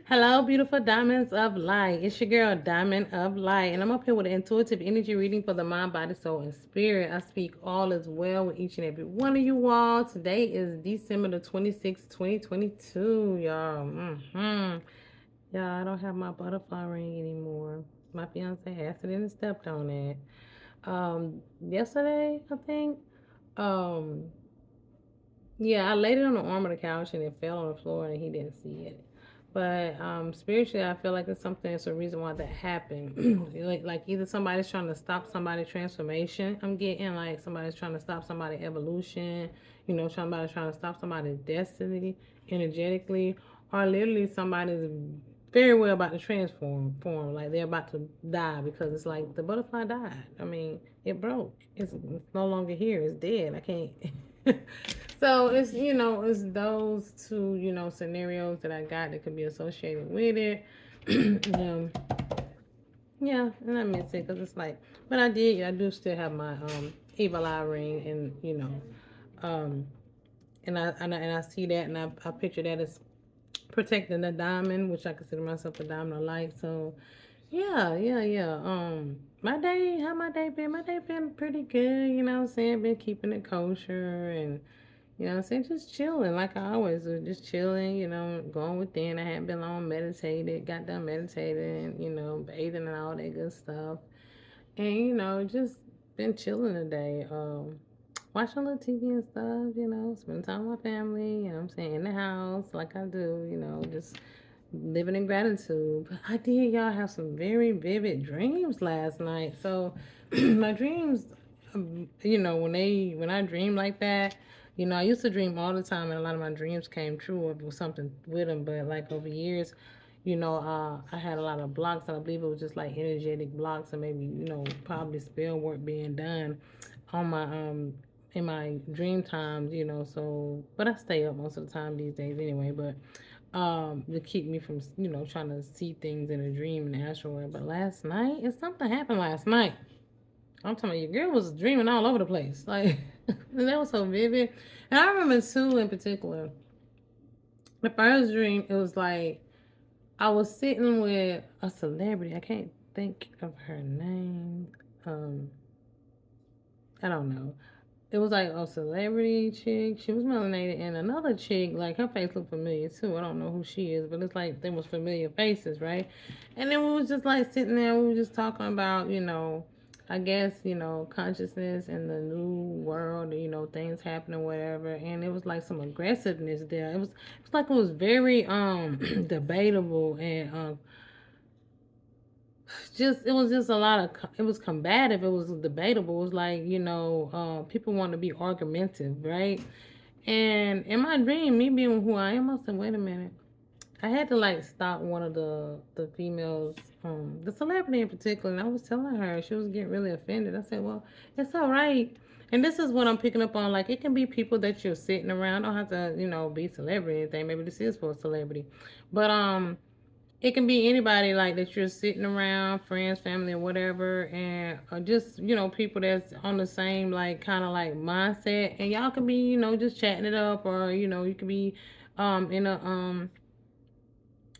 Hello, beautiful diamonds of light. It's your girl, Diamond of Light, and I'm up here with an intuitive energy reading for the mind, body, soul, and spirit. I speak all as well with each and every one of you all. Today is December the 26th, 2022, y'all. Y'all, I don't have my butterfly ring anymore. My fiance accidentally stepped on it. Yesterday, I think. Um, yeah, I laid it on the arm of the couch and it fell on the floor and he didn't see it. But spiritually, I feel like it's something. It's a reason why that happened. Like either somebody's trying to stop somebody's transformation. I'm getting like somebody's trying to stop somebody's evolution. Somebody's trying to stop somebody's destiny energetically, or literally somebody's very well about to transform. Form like they're about to die because it's like the butterfly died. I mean, it broke. It's no longer here. It's dead. I can't. So it's those two scenarios that I got that could be associated with it. um, yeah, and I miss it because it's like, but I do still have my evil eye ring, and um, and I see that, and I picture that as protecting the diamond, which I consider myself a diamond of light. So yeah, yeah, yeah. How my day been? My day been pretty good. You know what I'm saying? Been keeping it kosher and what I'm saying? Just chilling like I always do. Just chilling, going within. I hadn't been long meditated, got done meditating, bathing and all that good stuff. And, just been chilling today. Watching a little TV and stuff, spending time with my family, I'm saying, in the house like I do, just living in gratitude. But I did, y'all, have some very vivid dreams last night. So my dreams, when I dream like that, I used to dream all the time, and a lot of my dreams came true, or it was something with them. But like over years, I had a lot of blocks, and I believe it was just like energetic blocks, and maybe probably spell work being done on my in my dream times, So, but I stay up most of the time these days anyway. But to keep me from trying to see things in a dream in the astral world. But last night, something happened last night. I'm talking about your girl was dreaming all over the place, like that was so vivid. And I remember two in particular. The first dream, it was like I was sitting with a celebrity. I can't think of her name. Um, I don't know. It was like a celebrity chick. She was melanated, and another chick, like her face looked familiar too. I don't know who she is, but it's like they was familiar faces, right? And then we was just like sitting there. We were just talking about, I guess consciousness and the new world. Things happening, whatever. And it was like some aggressiveness there. It's like it was very debatable and just it was just a lot of it was combative, it was debatable, it was like people want to be argumentative, right? And in my dream, me being who I am, I said, wait a minute, I had to like stop one of the females, the celebrity in particular, and I was telling her, she was getting really offended. I said, well, it's all right. And this is what I'm picking up on, like it can be people that you're sitting around, don't have to be celebrity or anything, maybe this is for a celebrity, but it can be anybody like that you're sitting around, friends, family, or whatever, and just people that's on the same like kind of like mindset, and y'all can be just chatting it up, or you could be in a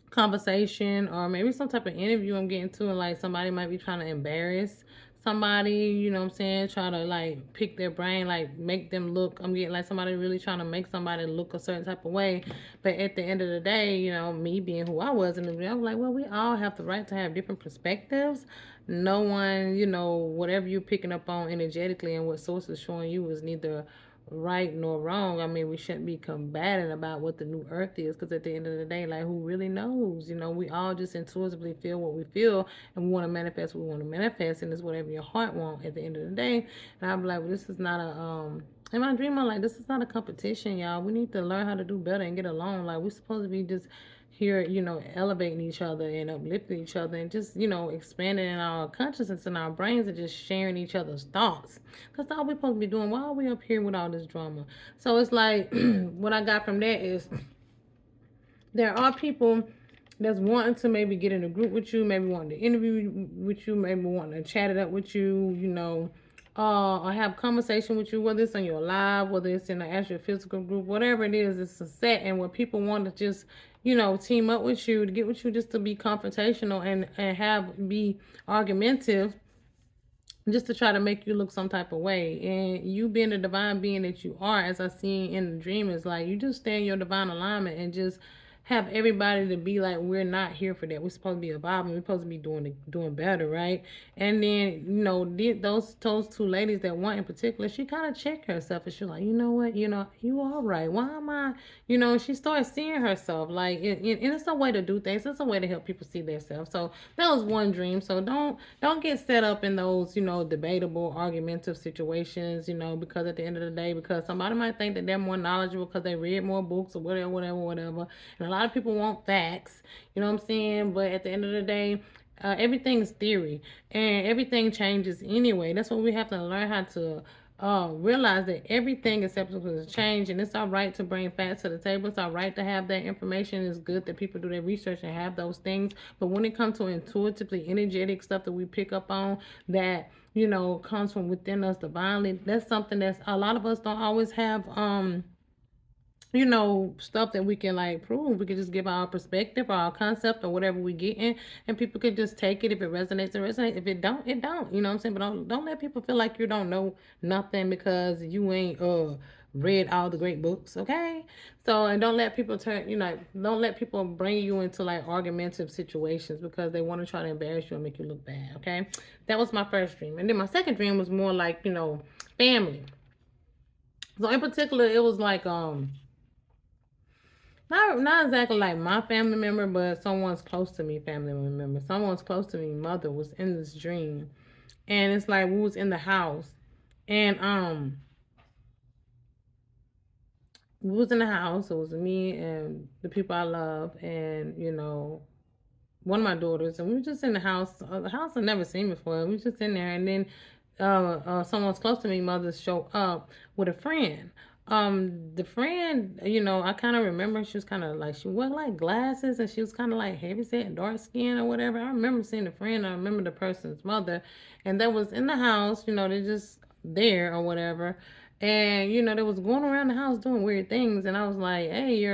conversation, or maybe some type of interview I'm getting to, and like somebody might be trying to embarrass somebody, what I'm saying, try to like pick their brain, like make them look, I'm getting like somebody really trying to make somebody look a certain type of way. But at the end of the day, me being who I was in the video, I was like, well, we all have the right to have different perspectives. No one, whatever you're picking up on energetically and what source is showing you is neither right nor wrong. I mean, we shouldn't be combating about what the new earth is, because at the end of the day, like, who really knows? We all just intuitively feel what we feel, and we want to manifest what we want to manifest, and it's whatever your heart wants at the end of the day. And I'm like, well, this is not a in my dream, I'm like, this is not a competition, y'all. We need to learn how to do better and get along. Like, we're supposed to be just here, elevating each other and uplifting each other, and just, expanding in our consciousness and our brains, and just sharing each other's thoughts. That's all we're supposed to be doing. Why are we up here with all this drama? So it's like, what I got from that is there are people that's wanting to maybe get in a group with you, maybe wanting to interview with you, maybe wanting to chat it up with you, or have conversation with you, whether it's on your live, whether it's in an actual physical group, whatever it is, it's a set, and where people want to just, team up with you to get with you, just to be confrontational and have be argumentative, just to try to make you look some type of way. And you being the divine being that you are, as I seen in the dream, is like you just stay in your divine alignment and just have everybody to be like, we're not here for that. We're supposed to be evolving. We're supposed to be doing better, right? And then those two ladies, that one in particular, she kind of checked herself and she was like, you know what, you all right. Why am I? She started seeing herself like, and it's a way to do things. It's a way to help people see themselves. So that was one dream. So don't get set up in those debatable, argumentative situations. Because at the end of the day, because somebody might think that they're more knowledgeable because they read more books or whatever. And a lot of people want facts, you know what I'm saying? But at the end of the day, everything is theory and everything changes anyway. That's what we have to learn how to realize, that everything is susceptible to change, and it's all right to bring facts to the table. It's all right to have that information. It's good that people do their research and have those things. But when it comes to intuitively energetic stuff that we pick up on, that comes from within us divinely, that's something that's a lot of us don't always have stuff that we can like prove. We can just give our perspective or our concept or whatever we get in, and people can just take it. If it resonates, it resonates. If it don't, it don't. You know what I'm saying? But don't let people feel like you don't know nothing because you ain't read all the great books, okay? So, and don't let people don't let people bring you into like argumentative situations because they want to try to embarrass you and make you look bad, okay? That was my first dream. And then my second dream was more like, family. So in particular, it was like not exactly like my family member, but someone's close to me, family member. Someone's close to me, mother, was in this dream. And it's like we was in the house. And we was in the house. It was me and the people I love, and one of my daughters, and we were just in the house, the house I've never seen before. We were just in there, and then someone's close to me, mother, showed up with a friend. The friend, I kind of remember she was kind of like, she wore like glasses, and she was kind of like heavy set, dark skin or whatever. I remember seeing the friend. I remember the person's mother, and that was in the house. They're just there or whatever. And they was going around the house doing weird things, and I was like, "Hey,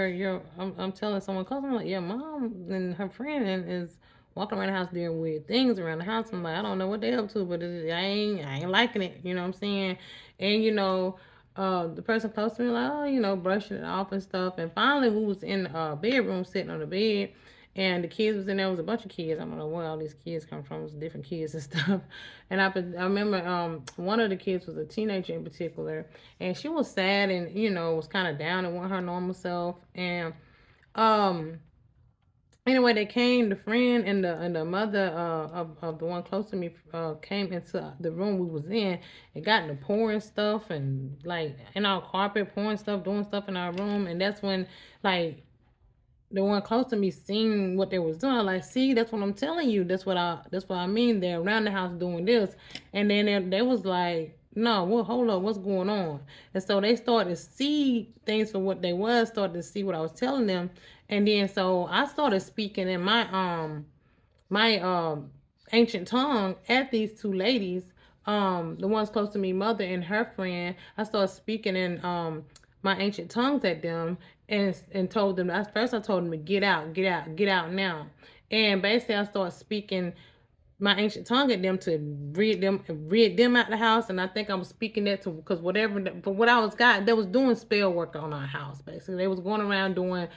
I'm telling someone close. I'm like, your mom and her friend is walking around the house doing weird things around the house." I'm like, I don't know what they up to, but I ain't liking it. You know what I'm saying? And the person close to me like, oh, brushing it off and stuff. And finally, we was in the bedroom sitting on the bed. And the kids was in there. It was a bunch of kids. I don't know where all these kids come from. It was different kids and stuff. And I remember one of the kids was a teenager in particular, and she was sad and was kind of down and wasn't her normal self. And um anyway, they came. The friend and the mother of the one close to me came into the room we was in and got into pouring stuff and like in our carpet, pouring stuff, doing stuff in our room. And that's when like the one close to me seen what they was doing. Like, see, that's what I'm telling you. That's what I mean. They're around the house doing this. And then they was like, no, well, hold up, what's going on? And so they started to see things for what they was, started to see what I was telling them. And then so I started speaking in my ancient tongue at these two ladies, the ones close to me, mother and her friend. I started speaking in my ancient tongues at them, and told them, at first I told them to get out, get out, get out now. And basically I started speaking my ancient tongue at them to rid them out the house. And I think I was speaking that to, because whatever, for what I was got, they was doing spell work on our house. Basically, they was going around doing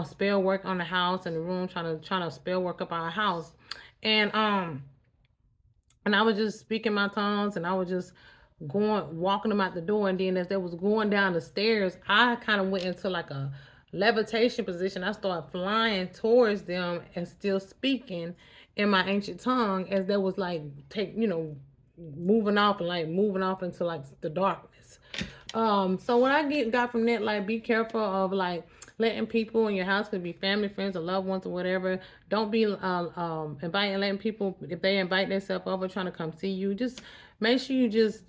spell work on the house and the room, trying to spell work up our house. And and I was just speaking my tongues, and I was just walking them out the door. And then as they was going down the stairs, I kind of went into like a levitation position. I started flying towards them and still speaking in my ancient tongue as they was like moving off into like the darkness. So what I got from that, like, be careful of like letting people in your house, could be family, friends, or loved ones or whatever. Don't be inviting, letting people, if they invite themselves over trying to come see you, just make sure you just,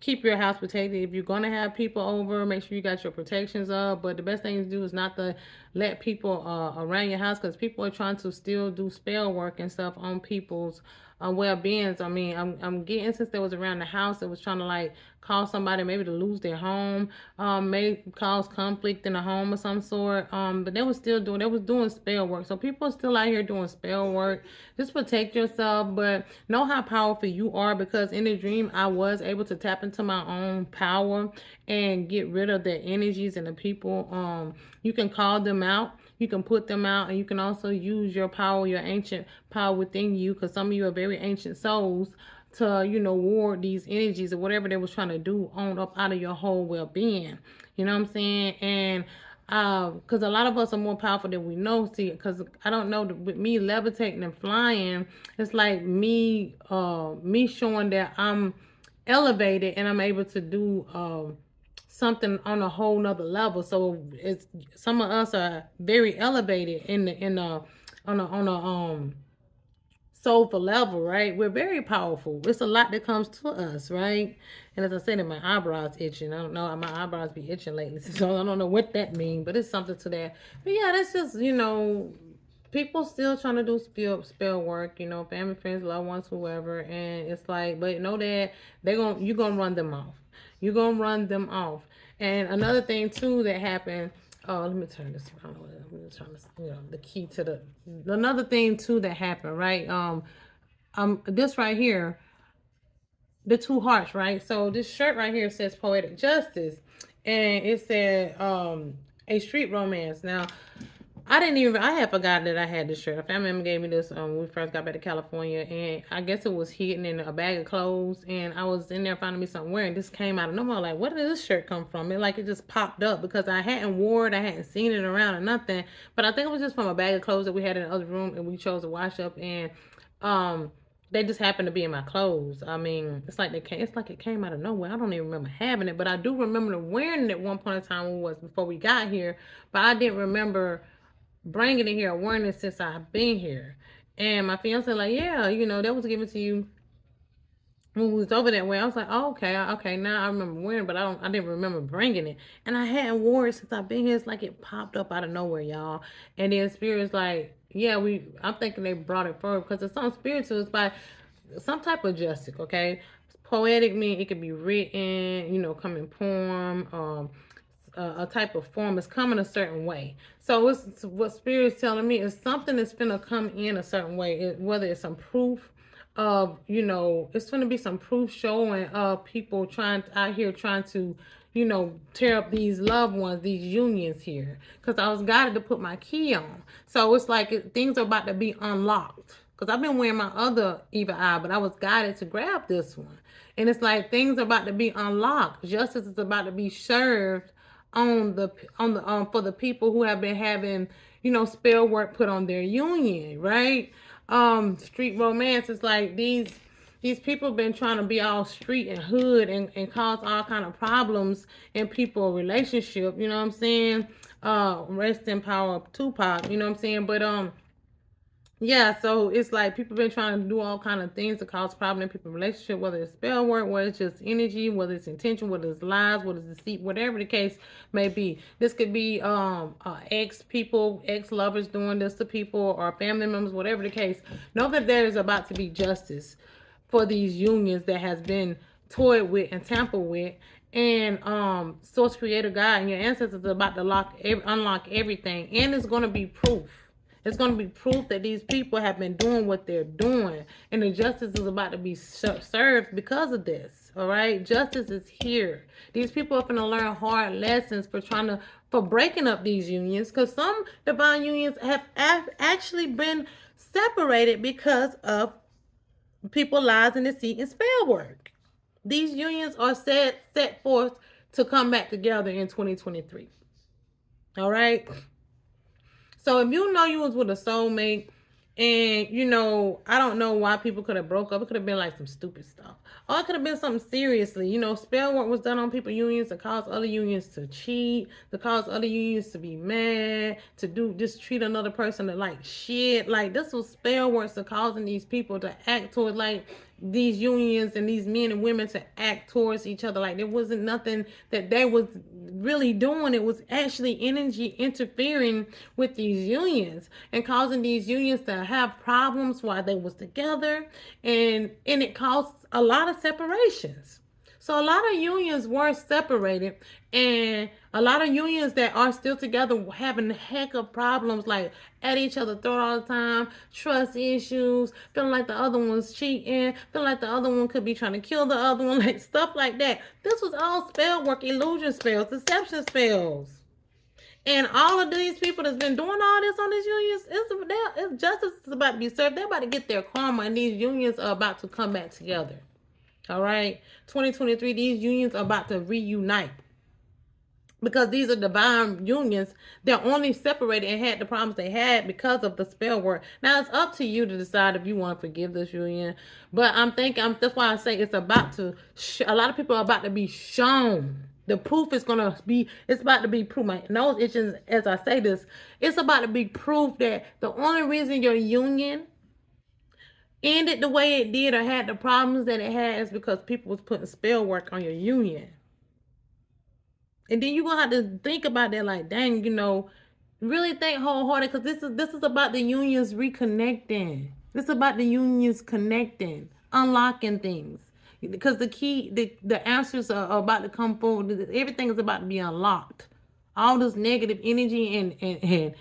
keep your house protected. If you're gonna have people over, make sure you got your protections up. But the best thing to do is not to let people around your house, because people are trying to still do spell work and stuff on people's well-beings. I mean, I'm getting, since they was around the house, it was trying to like cause somebody maybe to lose their home, may cause conflict in the home of some sort. But they was doing spell work. So people are still out here doing spell work. Just protect yourself, but know how powerful you are, because in the dream I was able to tap into my own power and get rid of the energies and the people. You can call them out, you can put them out, and you can also use your power, your ancient power within you, because some of you are very ancient souls, to ward these energies or whatever they was trying to do on up out of your whole well-being. You know what I'm saying? And because a lot of us are more powerful than we know. See, because I don't know, with me levitating and flying, it's like me showing that I'm elevated and I'm able to do something on a whole nother level. So it's, some of us are very elevated on a soulful level, right? We're very powerful. It's a lot that comes to us, right? And as I said, my eyebrows itching. I don't know, my eyebrows be itching lately, so I don't know what that means, but it's something to that. But yeah, that's just, people still trying to do spell work, family, friends, loved ones, whoever, and it's like, but know that you're gonna run them off. You're gonna run them off. And another thing too that happened. Oh, let me turn this around. I'm just trying to, the key to another thing too that happened, right? This right here, the two hearts, right? So this shirt right here says poetic justice, and it said a street romance. Now, I had forgotten that I had this shirt. A family member gave me this when we first got back to California, and I guess it was hidden in a bag of clothes. And I was in there finding me something wearing. This came out of nowhere. Like, where did this shirt come from? It just popped up, because I hadn't worn it, I hadn't seen it around or nothing. But I think it was just from a bag of clothes that we had in the other room, and we chose to wash up. And they just happened to be in my clothes. I mean, it's like it came out of nowhere. I don't even remember having it, but I do remember wearing it at one point in time when it was before we got here. But I didn't remember bringing it here or wearing it since I've been here. And my fiance like, yeah, that was given to you when we was over that way. I was like, oh, okay, okay. Now I remember wearing, but I didn't remember bringing it, and I hadn't worn it since I've been here. It's like it popped up out of nowhere, y'all. And then Spirit's like, yeah, I'm thinking they brought it forward because it's some spiritual. It's by some type of justice, okay? Poetic mean it could be written, come in poem, a type of form. Is coming a certain way. So it's what Spirit's telling me is something that's gonna come in a certain way. Whether it's some proof of, it's gonna be some proof showing of people out here trying to, tear up these loved ones, these unions here. Because I was guided to put my key on. So it's like things are about to be unlocked. Because I've been wearing my other evil eye, but I was guided to grab this one. And it's like things are about to be unlocked. Justice is about to be served for the people who have been having, spell work put on their union, right? Street romance is like these people have been trying to be all street and hood and cause all kind of problems in people relationship, you know what I'm saying? Rest in power Tupac, you know what I'm saying? But yeah, so it's like people been trying to do all kind of things to cause problem in people's relationship, whether it's spell work, whether it's just energy, whether it's intention, whether it's lies, whether it's deceit, whatever the case may be. This could be ex lovers doing this to people, or family members, whatever the case. Know that there is about to be justice for these unions that has been toyed with and tampered with. And source creator God and your ancestors are about to unlock everything, and it's going to be proof. It's going to be proof that these people have been doing what they're doing, and the justice is about to be served because of this. All right, justice is here. These people are going to learn hard lessons for breaking up these unions, because some divine unions have actually been separated because of people lies and deceit and spell work. These unions are set forth to come back together in 2023. All right. So if you know you was with a soulmate, and I don't know why people could have broke up. It could have been like some stupid stuff, or it could have been something seriously. Spell work was done on people unions to cause other unions to cheat, to cause other unions to be mad, to just treat another person like shit. Like, this was spell work to causing these people to act towards, like, these unions and these men and women to act towards each other. Like there wasn't nothing that they was really doing. It was actually energy interfering with these unions and causing these unions to have problems while they was together, and it caused a lot of separations. So a lot of unions were separated, and a lot of unions that are still together having heck of problems, like at each other throat all the time, trust issues, feeling like the other one's cheating, feeling like the other one could be trying to kill the other one, like stuff like that. This was all spell work, illusion spells, deception spells. And all of these people that's been doing all this on these unions, it's justice is about to be served. They're about to get their karma, and these unions are about to come back together. All right, 2023, these unions are about to reunite because these are divine unions. They're only separated and had the problems they had because of the spell work. Now it's up to you to decide if you want to forgive this union. But that's why I say it's about to. A lot of people are about to be shown. The proof is gonna be. It's about to be proof. My nose itches as I say this. It's about to be proof that the only reason your union ended the way it did or had the problems that it had is because people was putting spell work on your union. And then you're gonna have to think about that, like, dang, really think wholehearted, because this is about the unions reconnecting. This is about the unions connecting, unlocking things. Because the answers are about to come forward. Everything is about to be unlocked. All this negative energy and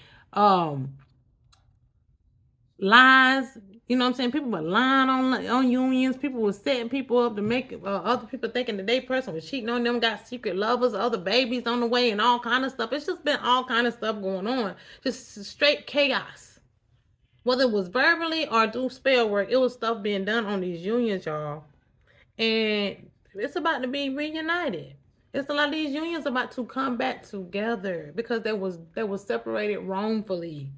lies. You know what I'm saying? People were lying on unions. People were setting people up to make other people thinking that they person was cheating on them, got secret lovers, other babies on the way, and all kind of stuff. It's just been all kind of stuff going on. Just straight chaos. Whether it was verbally or through spell work, it was stuff being done on these unions, y'all. And it's about to be reunited. It's a lot of these unions about to come back together because they was separated wrongfully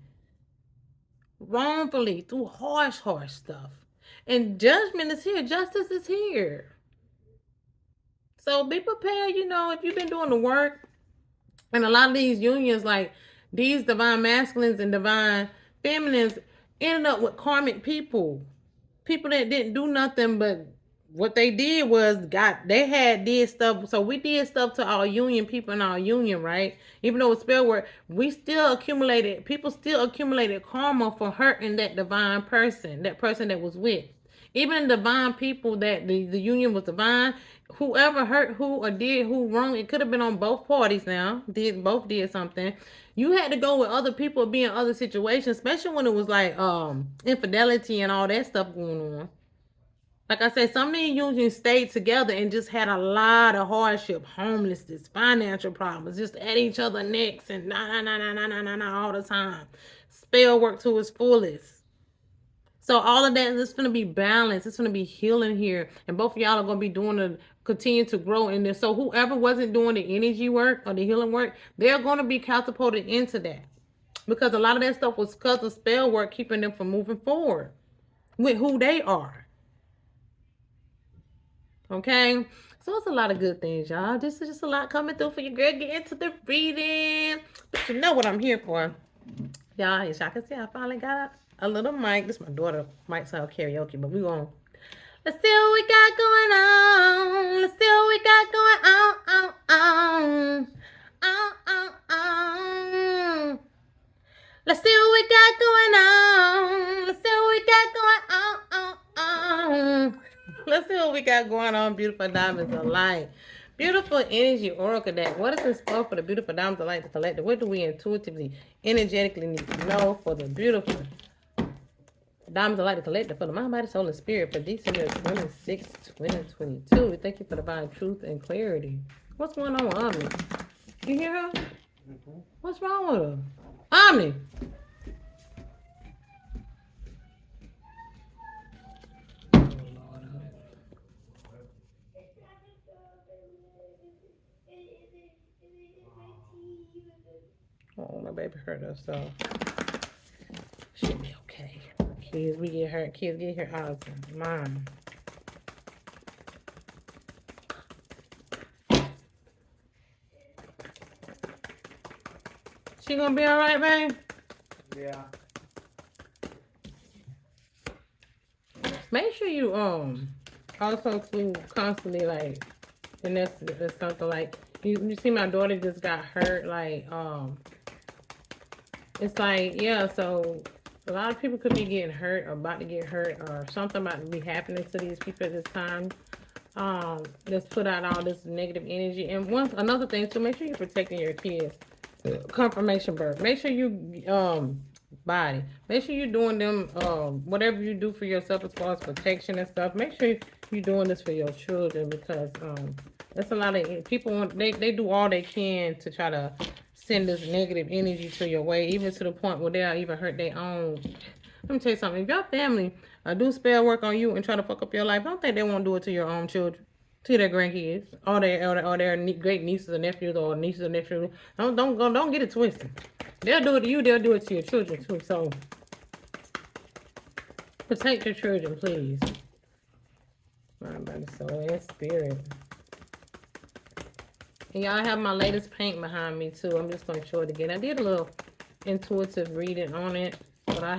through harsh stuff. And judgment is here. Justice is here. So be prepared, if you've been doing the work. And a lot of these unions, like these divine masculines and divine feminines, ended up with karmic people. People that didn't do nothing, but what they did was did stuff. So we did stuff to our union people in our union, right? Even though it's spell work, people still accumulated karma for hurting that divine person, that person that was with. Even divine people that the union was divine, whoever hurt who or did who wrong, it could have been on both parties now. Both did something. You had to go with other people being other situations, especially when it was like infidelity and all that stuff going on. Like I said, some of these unions stayed together and just had a lot of hardship, homelessness, financial problems, just at each other necks and all the time. Spell work to its fullest. So all of that is going to be balanced. It's going to be healing here. And both of y'all are going to be continue to grow in this. So whoever wasn't doing the energy work or the healing work, they're going to be catapulted into that. Because a lot of that stuff was because of spell work keeping them from moving forward with who they are. Okay? So it's a lot of good things, y'all. This is just a lot coming through for you, girl. Get into the reading. But you know what I'm here for. Y'all, as y'all can see, I finally got a little mic. This is my daughter mic sound karaoke, but we gonna let's see what we got going on. Let's see what we got going on. Let's see what we got going on. Let's see what we got going on. Let's see what we got going on, beautiful diamonds of light. Beautiful energy oracle deck. What is in store for the beautiful diamonds of light, the collective? What do we intuitively, energetically need to know for the beautiful diamonds of light, the collective, for the mind, body, soul, and spirit for December 26, 2022? We thank you for divine truth and clarity. What's going on with Omni? You hear her? Mm-hmm. What's wrong with her? Omni! Oh, my baby hurt herself. Should be okay. Kids get hurt all the time. Mom. She gonna be alright, babe? Yeah. Make sure you also too constantly like, and that's something like you see my daughter just got hurt like it's like, yeah, so a lot of people could be getting hurt or about to get hurt or something about to be happening to these people at this time. Let's put out all this negative energy. And one another thing too, make sure you're protecting your kids. Confirmation birth. Make sure you body. Make sure you're doing them whatever you do for yourself as far as protection and stuff. Make sure you're doing this for your children because that's a lot of people want they do all they can to try to send this negative energy to your way, even to the point where they'll even hurt their own. Let me tell you something. If your family do spell work on you and try to fuck up your life, don't think they won't do it to your own children, to their grandkids, or their great nieces or nephews or nieces or nephews. Don't get it twisted. They'll do it to you. They'll do it to your children too. So protect your children, please. Mind, body, soul, and spirit. And y'all have my latest paint behind me too. I'm just gonna show it again. I did a little intuitive reading on it, but I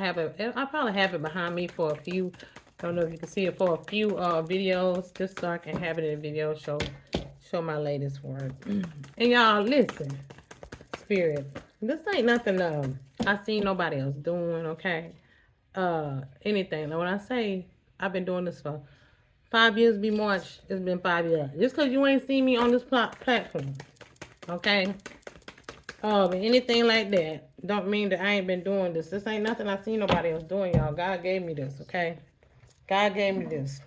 probably have it behind me for a few. I don't know if you can see it for a few videos, just so I can have it in a video show my latest work. And y'all listen, spirit, this ain't nothing I seen nobody else doing. Okay, anything. Now when I say I've been doing this for 5 years, be March, it's been 5 years. Just because you ain't seen me on this platform, okay? But anything like that don't mean that I ain't been doing this. This ain't nothing I seen nobody else doing, y'all. God gave me this, okay? God gave me this.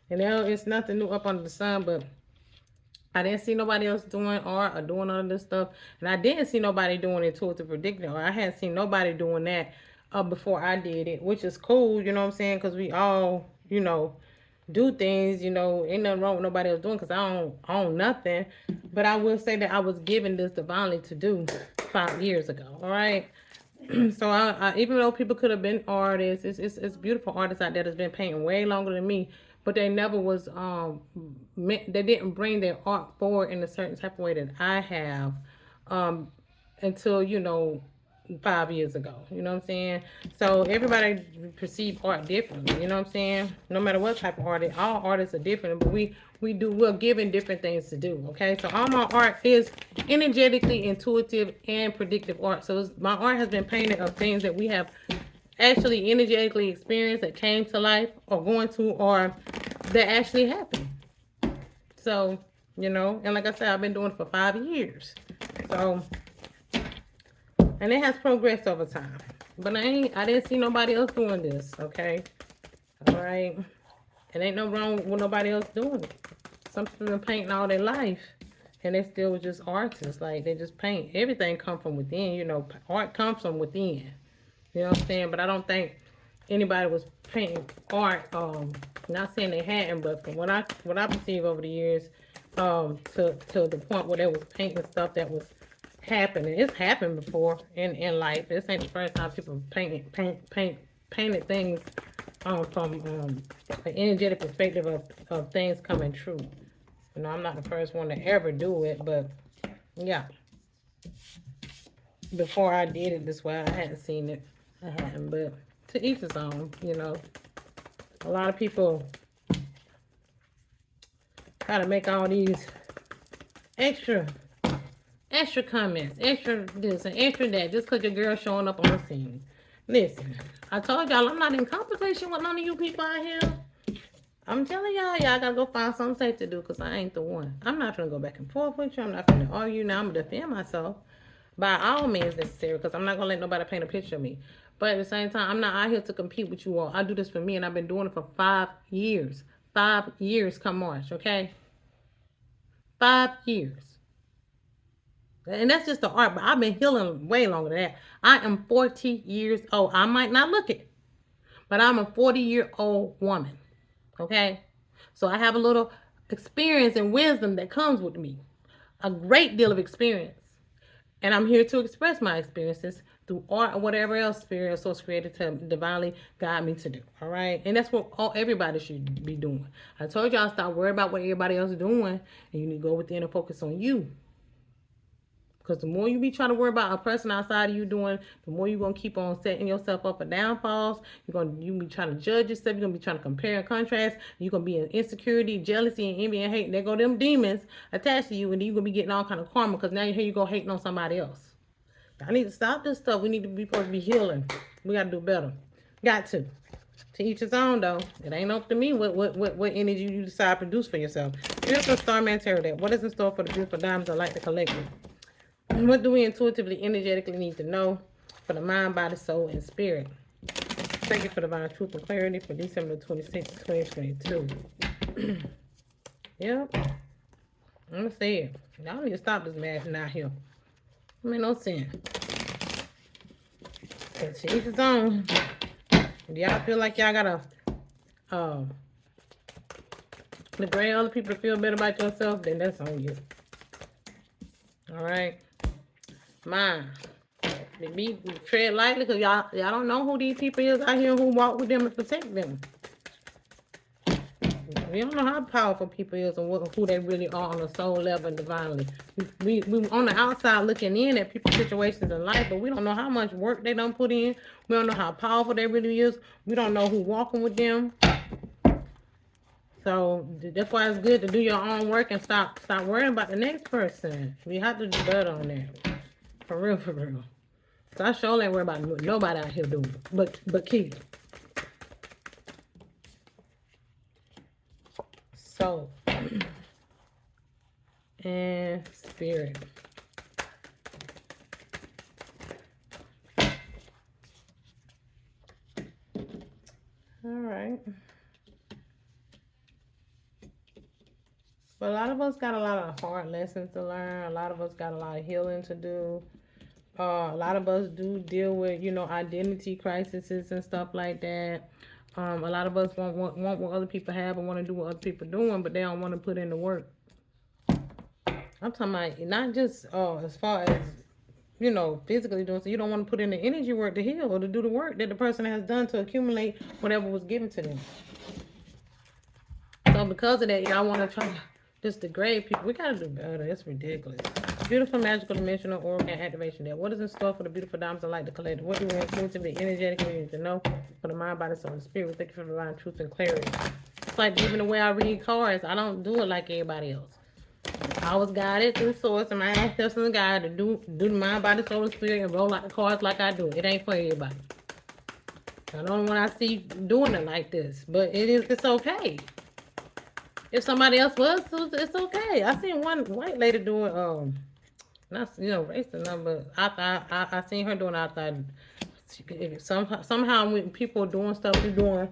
And now it's nothing new up under the sun, but I didn't see nobody else doing art or doing all of this stuff. And I didn't see nobody doing intuitive predicting, or I hadn't seen nobody doing that before I did it, which is cool, you know what I'm saying? Because we all, do things, ain't nothing wrong with nobody else doing because I don't own nothing. But I will say that I was given this divinely to do 5 years ago, all right? So I even though people could have been artists, it's beautiful artists out there that's been painting way longer than me, but they never was they didn't bring their art forward in a certain type of way that I have until 5 years ago. You know what I'm saying? So everybody perceive art differently. You know what I'm saying? No matter what type of art, all artists are different, but we're given different things to do. Okay, so all my art is energetically intuitive and predictive art. So my art has been painted of things that we have actually energetically experienced that came to life or going to or that actually happened. So and like I said, I've been doing it for 5 years. So and it has progressed over time. But I didn't see nobody else doing this, okay? All right. It ain't no wrong with nobody else doing it. Some people been painting all their life and they still was just artists. Like they just paint. Everything come from within, art comes from within. You know what I'm saying? But I don't think anybody was painting art, not saying they hadn't, but from what I perceive over the years, to the point where they was painting stuff that was happening. It's happened before in life. This ain't the first time people painted things from an energetic perspective of things coming true. I'm not the first one to ever do it, but yeah. Before I did it this way, I hadn't seen it. I hadn't, but to each his own, A lot of people try to make all these extra comments, extra this and extra that, just because your girl's showing up on the scene. Listen, I told y'all I'm not in competition with none of you people out here. I'm telling y'all gotta go find something safe to do because I ain't the one. I'm not gonna go back and forth with you. I'm not gonna argue now. I'm gonna defend myself by all means necessary because I'm not gonna let nobody paint a picture of me. But at the same time, I'm not out here to compete with you all. I do this for me, and I've been doing it for 5 years. 5 years come March, okay? 5 years. And that's just the art, but I've been healing way longer than that. I am 40 years old. I might not look it, but I'm a 40-year-old woman. Okay? So I have a little experience and wisdom that comes with me. A great deal of experience. And I'm here to express my experiences through art or whatever else spirit or source created to divinely guide me to do. All right? And that's what everybody should be doing. I told y'all stop worrying about what everybody else is doing, and you need to go within and focus on you. Because the more you be trying to worry about a person outside of you doing, the more you're going to keep on setting yourself up for downfalls. You be trying to judge yourself. You're going to be trying to compare and contrast. You're going to be in insecurity, jealousy, and envy and hate. There go them demons attached to you, and then you're going to be getting all kind of karma because now here you go hating on somebody else. I need to stop this stuff. We need to be supposed to be healing. We got to do better. Got to. To each his own, though. It ain't up to me what energy you decide to produce for yourself. Beautiful Starman Tarot deck. What is in store for the beautiful diamonds I like to collect? What do we intuitively, energetically need to know for the mind, body, soul, and spirit? Thank you for divine truth and clarity for December 26, 2022. Yep. I'm gonna say it. Y'all need to stop this madness out here. It make no sense. To each his own. Do y'all feel like y'all gotta degrade other people to feel better about yourself? Then that's on you. Alright. Mine. Be tread lightly because y'all don't know who these people is out here who walk with them and protect them. We don't know how powerful people is and who they really are on a soul level and divinely. We on the outside looking in at people's situations in life, but we don't know how much work they done put in. We don't know how powerful they really is. We don't know who walking with them. So that's why it's good to do your own work and stop worrying about the next person. We have to do better on that. For real, for real. So I sure ain't worried about nobody out here doing it, but Keith. So and spirit. All right. But a lot of us got a lot of hard lessons to learn. A lot of us got a lot of healing to do. A lot of us do deal with, identity crises and stuff like that. A lot of us want what other people have and want to do what other people are doing, but they don't want to put in the work. I'm talking about not just as far as, physically doing, so you don't want to put in the energy work to heal or to do the work that the person has done to accumulate whatever was given to them. So because of that, y'all want to try to just degrade people. We got to do better. It's ridiculous. Beautiful, magical, dimensional, organ activation there. What is in store for the beautiful diamonds I like to collect? What do we intuitively, energetically need to know for the mind, body, soul, and spirit? Thank you for divine truth and clarity. It's like even the way I read cards, I don't do it like everybody else. I was guided through source and my own steps in the guide to do the mind, body, soul, and spirit and roll out the cards like I do. It ain't for everybody. I don't want to see doing it like this, but it's okay. If somebody else was, it's okay. I seen one white lady doing not racist number. I seen her doing outside. Somehow when people are doing stuff, you're doing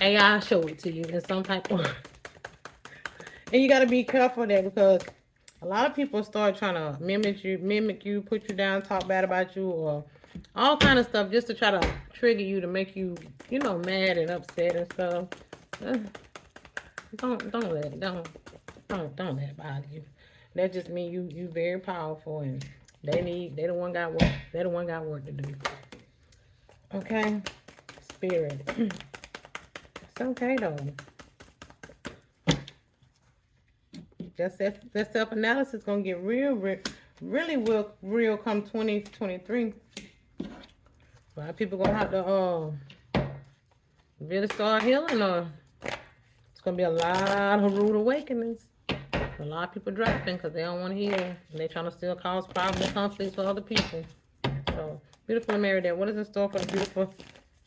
AI show it to you in some type of. And you got to be careful of that because a lot of people start trying to mimic you, put you down, talk bad about you, or all kind of stuff just to try to trigger you to make you, mad and upset and stuff. Don't let it bother you. That just means you very powerful and they the one got work to do. Okay, spirit. It's okay though. Just that self-analysis gonna get really real come 2023. A lot of people gonna have to really start healing, or it's gonna be a lot of rude awakenings. A lot of people dropping because they don't want to heal and they trying to still cause problems and conflicts for other people. So beautiful married there. What is in store for the beautiful?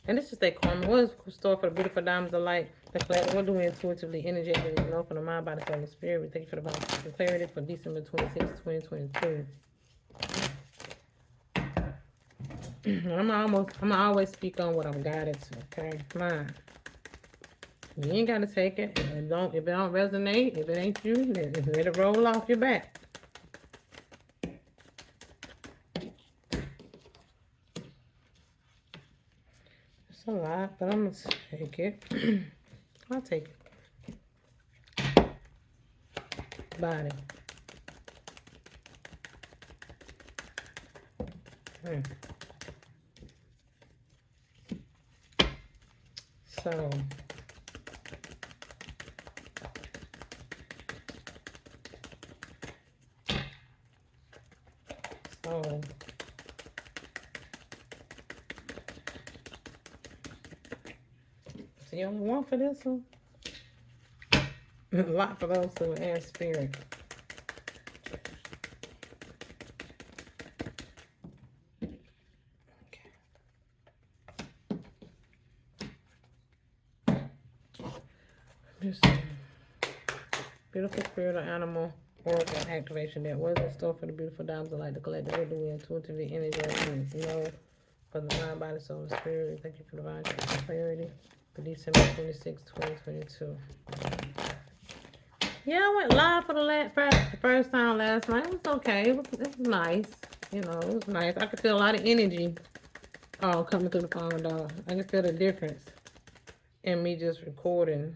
And this is that karma. What is in store for the beautiful diamonds of light? What do we intuitively, energetically know from the mind, body, soul, and spirit? We thank you for the clarity for December 26, 2022. I'm always speak on what I'm guided to. Okay, mine. You ain't gotta take it. If it don't resonate, if it ain't you, then let it roll off your back. It's a lot, but I'm gonna take it. I'll take it. Body. So Oh. So you only one for this one? A lot for those two and spirit. Just beautiful spirit or animal oracle activation that was in store for the beautiful damsel like the collective. What do we intuitively energize? For the mind, body, soul, and spirit. Thank you for divine clarity for December 26, 2022. Yeah, I went live for the first time last night. It was okay. It was nice. You know, it was nice. I could feel a lot of energy coming through the phone, dog. I could feel the difference in me just recording.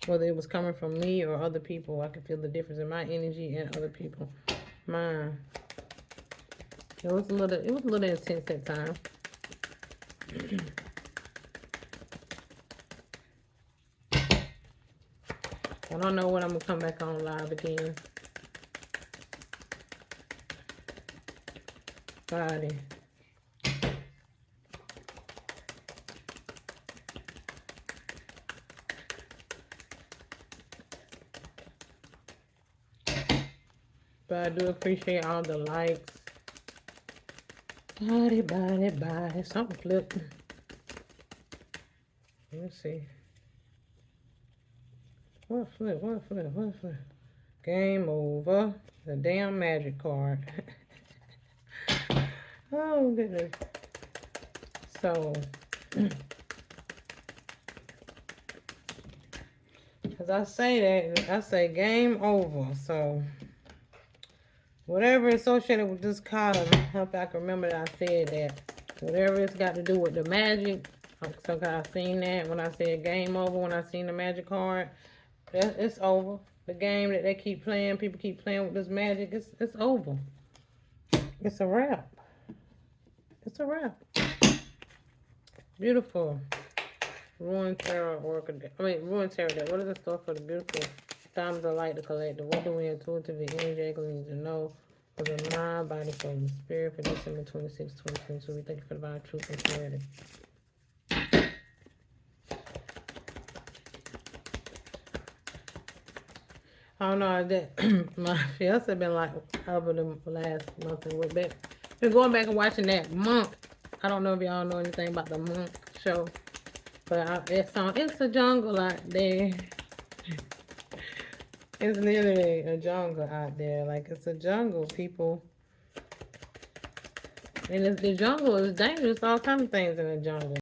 Whether it was coming from me or other people, I could feel the difference in my energy and other people. Mine. It was a little intense at times. I don't know when I'm gonna come back on live again. Friday. But I do appreciate all the likes. Body. Something flipped. Let's see. What flip? Game over. The damn magic card. Oh, goodness. So, as I say that, I say game over. So, whatever associated with this card, I hope I can remember that I said that. Whatever it's got to do with the magic, so I seen that when I said game over, when I seen the magic card, it's over. The game that they keep playing, people keep playing with this magic, it's over. It's a wrap. It's a wrap. Beautiful. Ruin Tarot Oracle. Ruin Tarot deck. What is the store for the beautiful diamonds of light, the collective? What do we intuitively energetically need to know for the mind, body, soul, and spirit for December 26, 2022? We thank you for the divine truth and clarity. I don't know that my fiance been like over the last month and we've been going back and watching that Monk. I don't know if y'all know anything about the Monk show, but it's on. It's a jungle out there. It's literally a jungle out there. Like it's a jungle, people. And the jungle is dangerous. All kinds of things in the jungle.